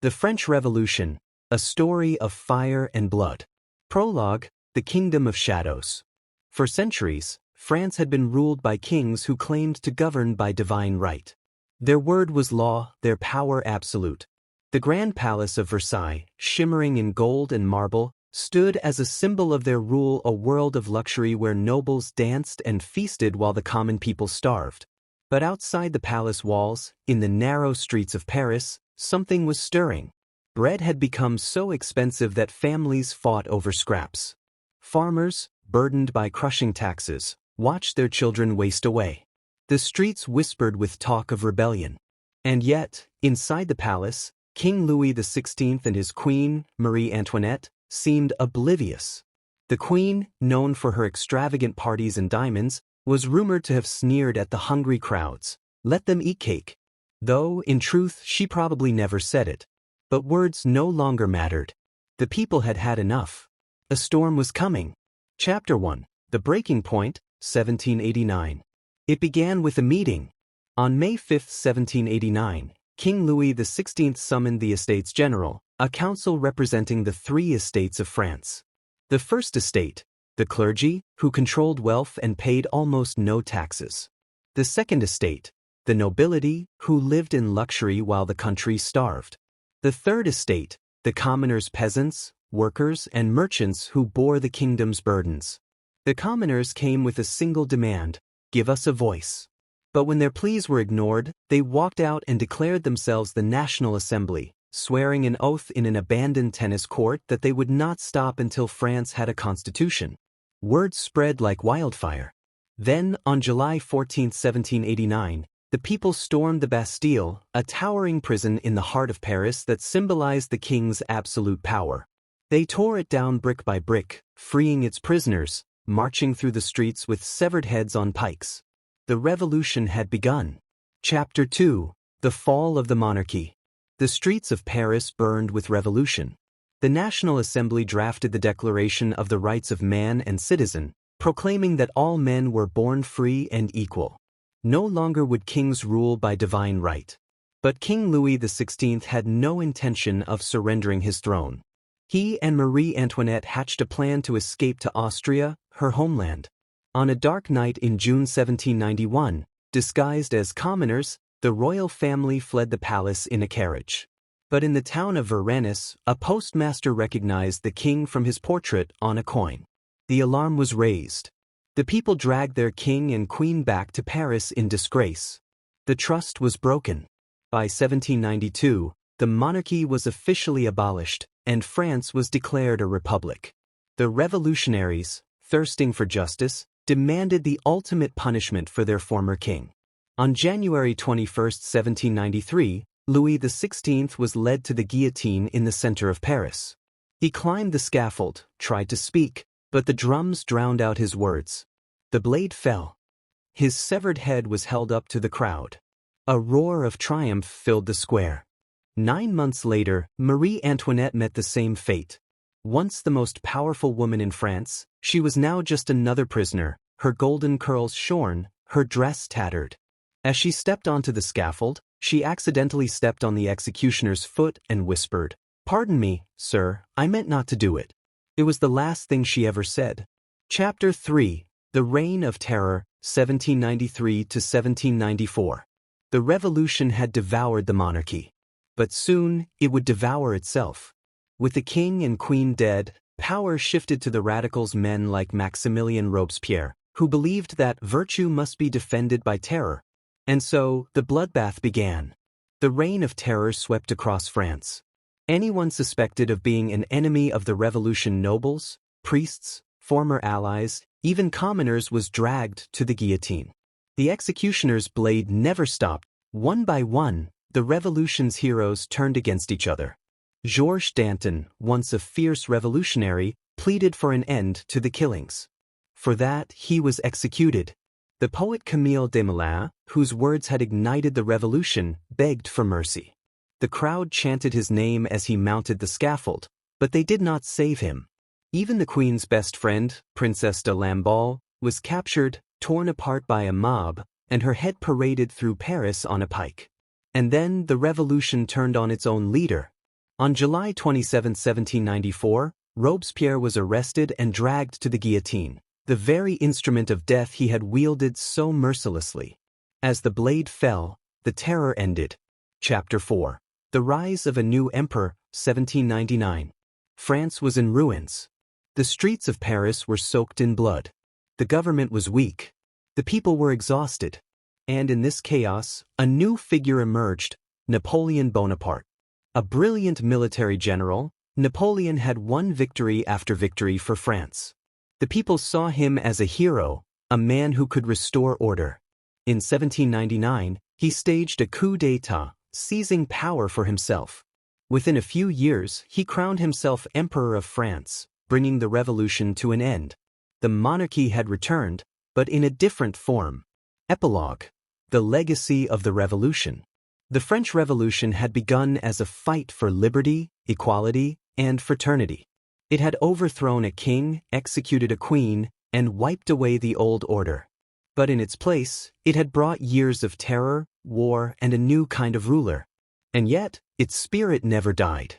The French Revolution, a story of fire and blood. Prologue, the Kingdom of Shadows. For centuries, France had been ruled by kings who claimed to govern by divine right. Their word was law, their power absolute. The Grand Palace of Versailles, shimmering in gold and marble, stood as a symbol of their rule, a world of luxury where nobles danced and feasted while the common people starved. But outside the palace walls, in the narrow streets of Paris, something was stirring. Bread had become so expensive that families fought over scraps. Farmers, burdened by crushing taxes, watched their children waste away. The streets whispered with talk of rebellion. And yet, inside the palace, King Louis XVI and his queen, Marie Antoinette, seemed oblivious. The queen, known for her extravagant parties and diamonds, was rumored to have sneered at the hungry crowds. Let them eat cake. Though, in truth, she probably never said it. But words no longer mattered. The people had had enough. A storm was coming. Chapter 1. The Breaking Point, 1789. It began with a meeting. On May 5, 1789, King Louis XVI summoned the Estates General, a council representing the three estates of France. The first estate, the clergy, who controlled wealth and paid almost no taxes. The second estate, the nobility, who lived in luxury while the country starved. The third estate, the commoners, peasants, workers, and merchants who bore the kingdom's burdens. The commoners came with a single demand: give us a voice. But when their pleas were ignored, they walked out and declared themselves the National Assembly, swearing an oath in an abandoned tennis court that they would not stop until France had a constitution. Word spread like wildfire. Then, on July 14, 1789, the people stormed the Bastille, a towering prison in the heart of Paris that symbolized the king's absolute power. They tore it down brick by brick, freeing its prisoners, marching through the streets with severed heads on pikes. The revolution had begun. Chapter 2. The Fall of the Monarchy. The streets of Paris burned with revolution. The National Assembly drafted the Declaration of the Rights of Man and Citizen, proclaiming that all men were born free and equal. No longer would kings rule by divine right. But King Louis XVI had no intention of surrendering his throne. He and Marie Antoinette hatched a plan to escape to Austria, her homeland. On a dark night in June 1791, disguised as commoners, the royal family fled the palace in a carriage. But in the town of Varennes, a postmaster recognized the king from his portrait on a coin. The alarm was raised. The people dragged their king and queen back to Paris in disgrace. The trust was broken. By 1792, the monarchy was officially abolished, and France was declared a republic. The revolutionaries, thirsting for justice, demanded the ultimate punishment for their former king. On January 21, 1793, Louis XVI was led to the guillotine in the center of Paris. He climbed the scaffold, tried to speak, but the drums drowned out his words. The blade fell. His severed head was held up to the crowd. A roar of triumph filled the square. 9 months later, Marie Antoinette met the same fate. Once the most powerful woman in France, she was now just another prisoner, her golden curls shorn, her dress tattered. As she stepped onto the scaffold, she accidentally stepped on the executioner's foot and whispered, "Pardon me, sir, I meant not to do it." It was the last thing she ever said. Chapter 3. The Reign of Terror, 1793 to 1794. The revolution had devoured the monarchy. But soon, it would devour itself. With the king and queen dead, power shifted to the radicals, men like Maximilien Robespierre, who believed that virtue must be defended by terror. And so, the bloodbath began. The Reign of Terror swept across France. Anyone suspected of being an enemy of the revolution, nobles, priests, former allies, even commoners, was dragged to the guillotine. The executioner's blade never stopped. One by one, the revolution's heroes turned against each other. Georges Danton, once a fierce revolutionary, pleaded for an end to the killings. For that, he was executed. The poet Camille Desmoulins, whose words had ignited the revolution, begged for mercy. The crowd chanted his name as he mounted the scaffold, but they did not save him. Even the Queen's best friend, Princess de Lamballe, was captured, torn apart by a mob, and her head paraded through Paris on a pike. And then the revolution turned on its own leader. On July 27, 1794, Robespierre was arrested and dragged to the guillotine, the very instrument of death he had wielded so mercilessly. As the blade fell, the terror ended. Chapter 4. The Rise of a New Emperor, 1799. France was in ruins. The streets of Paris were soaked in blood. The government was weak. The people were exhausted. And in this chaos, a new figure emerged, Napoleon Bonaparte. A brilliant military general, Napoleon had won victory after victory for France. The people saw him as a hero, a man who could restore order. In 1799, he staged a coup d'état, seizing power for himself. Within a few years, he crowned himself Emperor of France, bringing the revolution to an end. The monarchy had returned, but in a different form. Epilogue. The legacy of the revolution. The French Revolution had begun as a fight for liberty, equality, and fraternity. It had overthrown a king, executed a queen, and wiped away the old order. But in its place, it had brought years of terror, war, and a new kind of ruler. And yet, its spirit never died.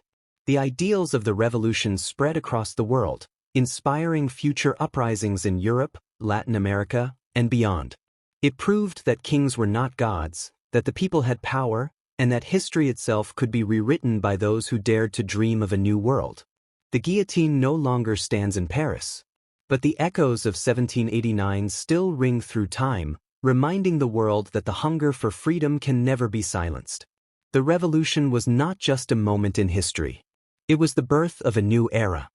The ideals of the revolution spread across the world, inspiring future uprisings in Europe, Latin America, and beyond. It proved that kings were not gods, that the people had power, and that history itself could be rewritten by those who dared to dream of a new world. The guillotine no longer stands in Paris. But the echoes of 1789 still ring through time, reminding the world that the hunger for freedom can never be silenced. The revolution was not just a moment in history. It was the birth of a new era.